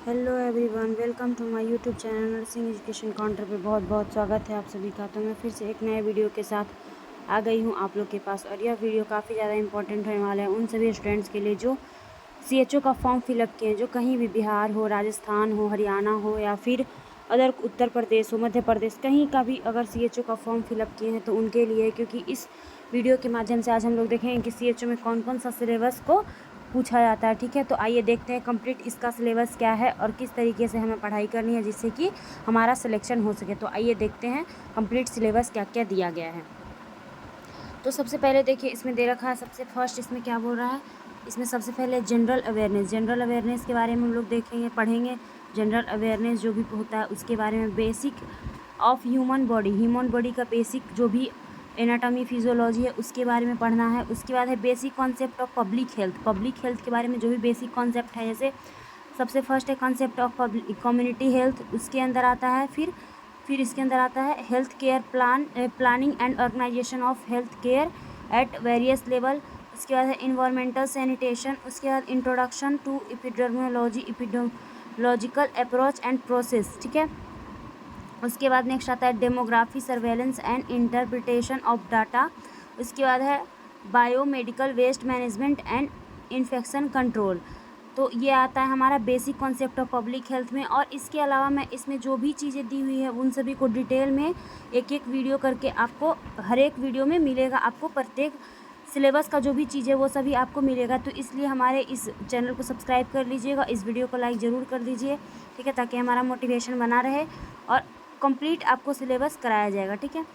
Hello everyone, welcome to my YouTube channel nursing education counter पे बहुत बहुत स्वागत है आप सभी का। तो मैं फिर से एक नए वीडियो के साथ आ गई हूँ आप लोग के पास, और यह वीडियो काफ़ी ज़्यादा इंपॉर्टेंट होने वाला है उन सभी स्टूडेंट्स के लिए जो सीएचओ का फॉर्म फिलअप किए हैं, जो कहीं भी बिहार हो, राजस्थान हो, हरियाणा हो या फिर अदर उत्तर प्रदेश हो, मध्य प्रदेश, कहीं का भी अगर सीएचओ का फॉर्म फिलअप किए हैं तो उनके लिए, क्योंकि इस वीडियो के माध्यम से आज हम लोग देखेंगे कि सीएचओ में कौन कौन सा सिलेबस को पूछा जाता है। ठीक है, तो आइए देखते हैं कंप्लीट इसका सिलेबस क्या है और किस तरीके से हमें पढ़ाई करनी है जिससे कि हमारा सिलेक्शन हो सके। तो आइए देखते हैं कंप्लीट सिलेबस क्या क्या दिया गया है। तो सबसे पहले देखिए इसमें दे रखा है, सबसे फर्स्ट इसमें क्या बोल रहा है, इसमें सबसे पहले जनरल अवेयरनेस के बारे में हम लोग देखेंगे, पढ़ेंगे। जनरल अवेयरनेस जो भी होता है उसके बारे में, बेसिक ऑफ ह्यूमन बॉडी का बेसिक जो भी एनाटॉमी फिजियोलॉजी है उसके बारे में पढ़ना है। उसके बाद है basic concept of public health के बारे में जो भी बेसिक कॉन्सेप्ट है, जैसे सबसे फर्स्ट है कॉन्सेप्ट ऑफ कम्युनिटी हेल्थ, उसके अंदर आता है। फिर इसके अंदर आता है health care planning and organisation of health care at various level. उसके बाद है इन्वायरमेंटल सैनिटेशन। उसके बाद introduction to epidemiological approach and process. ठीक है, उसके बाद नेक्स्ट आता है demography surveillance and interpretation of data. उसके बाद है biomedical waste management and infection control. तो ये आता है हमारा basic concept of public health में। और इसके अलावा मैं इसमें जो भी चीज़ें दी हुई है उन सभी को डिटेल में एक एक वीडियो करके आपको हर एक वीडियो में मिलेगा। आपको प्रत्येक सिलेबस का जो भी चीज़ है वो सभी आपको मिलेगा। तो इसलिए हमारे इस चैनल को सब्सक्राइब कर लीजिएगा, इस वीडियो को लाइक ज़रूर कर दीजिए। ठीक है, ताकि हमारा मोटिवेशन बना रहे और कंप्लीट आपको सिलेबस कराया जाएगा। ठीक है,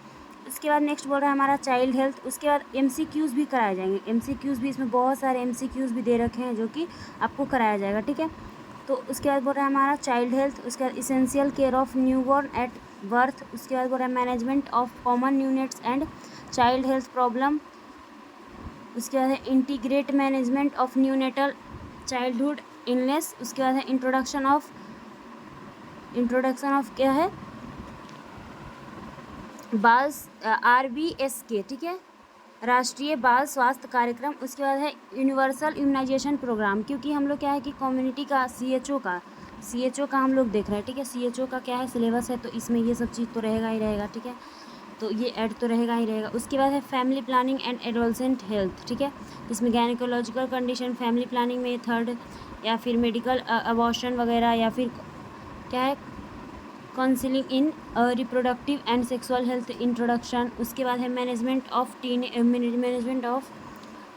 उसके बाद नेक्स्ट बोल रहा है हमारा चाइल्ड हेल्थ। उसके बाद एमसीक्यूज़ भी कराए जाएंगे, एमसीक्यूज़ भी इसमें बहुत सारे एमसीक्यूज़ भी दे रखे हैं जो कि आपको कराया जाएगा। ठीक है, तो उसके बाद बोल रहा है हमारा चाइल्ड हेल्थ। उसके बाद essential care of newborn at birth. उसके बाद बोल रहा है management of common units and child health problem. उसके बाद है integrate management of neonatal childhood illness. उसके बाद है इंट्रोडक्शन ऑफ क्या है, बाल RBSK। ठीक है, राष्ट्रीय बाल स्वास्थ्य कार्यक्रम। उसके बाद है यूनिवर्सल इम्यूनाइजेशन प्रोग्राम, क्योंकि हम लोग क्या है कि कम्युनिटी का सीएचओ का हम लोग देख रहे हैं। ठीक है, सीएचओ का क्या है सिलेबस है, तो इसमें ये सब चीज़ तो रहेगा ही रहेगा। ठीक है, तो ये ऐड तो रहेगा ही रहेगा। उसके बाद है family planning and adolescent health. ठीक है, इसमें गायनिकोलॉजिकल कंडीशन, फैमिली प्लानिंग में थर्ड, या फिर मेडिकल अबॉर्शन वगैरह, या फिर क्या है counselling in reproductive and sexual health introduction. उसके बाद है मैनेजमेंट ऑफ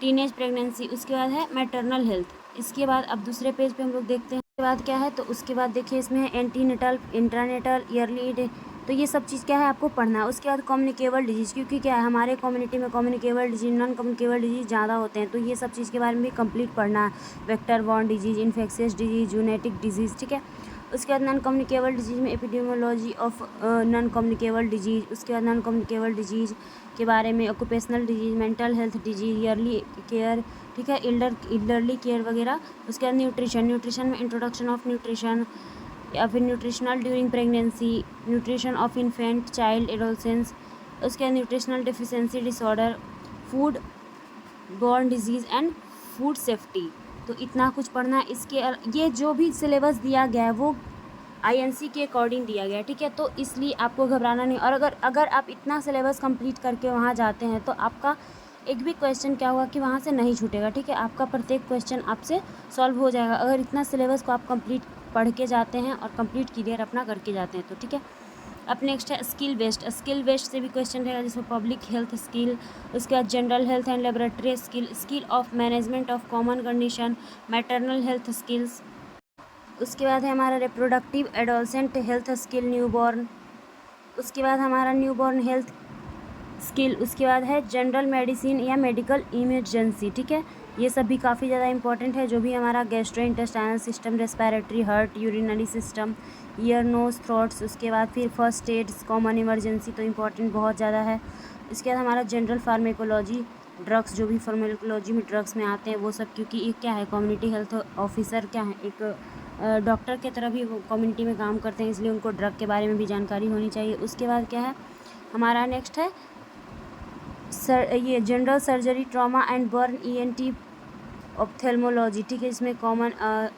टीनेज प्रेगनेंसी। उसके बाद है मैटरनल हेल्थ। इसके बाद अब दूसरे पेज पे हम लोग देखते हैं उसके बाद क्या है, तो उसके बाद देखिए इसमें है एंटीनेटल, इंट्रानेटल, ईयरली। तो ये सब चीज़ क्या है आपको पढ़ना है। उसके बाद कम्युनिकेबल डिजीज़, क्योंकि क्या है हमारे कम्युनिटी में communicable disease, non communicable disease ज़्यादा होते हैं, तो ये सब चीज़ के बारे में भी कंप्लीट पढ़ना है। Vector borne disease, infectious disease, zoonotic disease. ठीक है, उसके बाद नॉन कम्युनिकेबल डिजीज़ में epidemiology of non communicable disease. उसके बाद नॉन कम्युनिकेबल डिजीज़ के बारे में occupational disease, mental health disease, early care. ठीक है, इल्डरली केयर वगैरह। उसके बाद न्यूट्रिशन में इंट्रोडक्शन ऑफ न्यूट्रिशन, या फिर nutritional during pregnancy, nutrition of infant child adolescence. उसके बाद nutritional deficiency disorder, food borne disease and food safety. तो इतना कुछ पढ़ना है। ये जो भी सिलेबस दिया गया है वो INC के अकॉर्डिंग दिया गया है। ठीक है, तो इसलिए आपको घबराना नहीं। और अगर आप इतना सिलेबस कंप्लीट करके वहाँ जाते हैं तो आपका एक भी क्वेश्चन क्या होगा कि वहाँ से नहीं छूटेगा। ठीक है, आपका प्रत्येक क्वेश्चन आपसे सॉल्व हो जाएगा अगर इतना सिलेबस को आप कंप्लीट पढ़ के जाते हैं और कंप्लीट क्लियर अपना करके जाते हैं तो। ठीक है, अब नेक्स्ट है स्किल बेस्ड से भी क्वेश्चन रहेगा, जिसमें पब्लिक हेल्थ स्किल। उसके बाद general health and laboratory skill of management of common condition, maternal health skills. उसके बाद है हमारा reproductive adolescent health skill, newborn. उसके बाद हमारा न्यूबॉर्न हेल्थ स्किल। उसके बाद है जनरल मेडिसिन या मेडिकल इमरजेंसी। ठीक है, ये सब भी काफ़ी ज़्यादा इंपॉर्टेंट है, जो भी हमारा gastrointestinal system, respiratory, heart, urinary system, ear, nose, throats. उसके बाद फिर फर्स्ट एड्स, कॉमन इमरजेंसी, तो इम्पॉर्टेंट बहुत ज़्यादा है। इसके बाद हमारा जनरल फार्मेकोलॉजी, ड्रग्स, जो भी फार्मेकोलॉजी में ड्रग्स में आते हैं वो सब, क्योंकि एक क्या है कम्युनिटी हेल्थ ऑफिसर क्या है, एक डॉक्टर की तरह भी वो कम्युनिटी में काम करते हैं, इसलिए उनको ड्रग के बारे में भी जानकारी होनी चाहिए। उसके बाद क्या है हमारा नेक्स्ट है ये general surgery, trauma and burn, ENT ophthalmology, ठीक है, इसमें कॉमन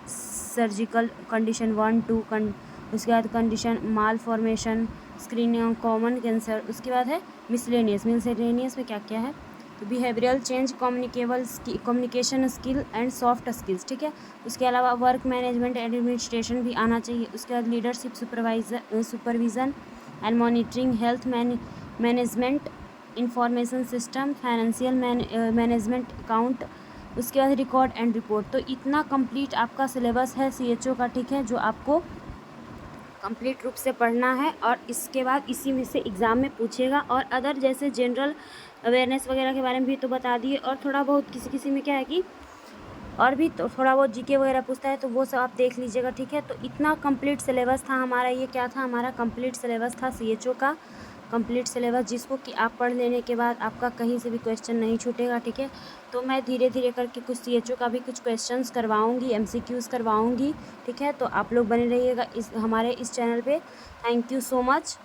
सर्जिकल कंडीशन 1 2, उसके बाद condition mall formation, screening on common cancer, उसके बाद है मिसलेनियस में क्या क्या है, तो behavioural change, communication skill and soft skills, ठीक है। उसके अलावा वर्क मैनेजमेंट एडमिनिस्ट्रेशन भी आना चाहिए। उसके बाद leadership supervision and monitoring, health management, information system, financial management, account, उसके बाद रिकॉर्ड एंड रिपोर्ट। तो इतना कंप्लीट आपका सिलेबस है CHO का, ठीक है, जो आपको कंप्लीट रूप से पढ़ना है और इसके बाद इसी में से एग्ज़ाम में पूछेगा। और अदर जैसे जनरल अवेयरनेस वगैरह के बारे में भी तो बता दिए, और थोड़ा बहुत किसी में क्या है कि और भी तो थोड़ा बहुत GK वगैरह पूछता है, तो वो सब आप देख लीजिएगा, ठीक है। तो इतना कंप्लीट सिलेबस था हमारा, ये क्या था, हमारा कंप्लीट सिलेबस था CHO का, कंप्लीट सिलेबस, जिसको कि आप पढ़ लेने के बाद आपका कहीं से भी क्वेश्चन नहीं छूटेगा, ठीक है। तो मैं धीरे धीरे करके कुछ CHO का भी कुछ क्वेश्चंस करवाऊँगी, MCQs करवाऊँगी, ठीक है। तो आप लोग बने रहिएगा हमारे इस चैनल पे। Thank you so much.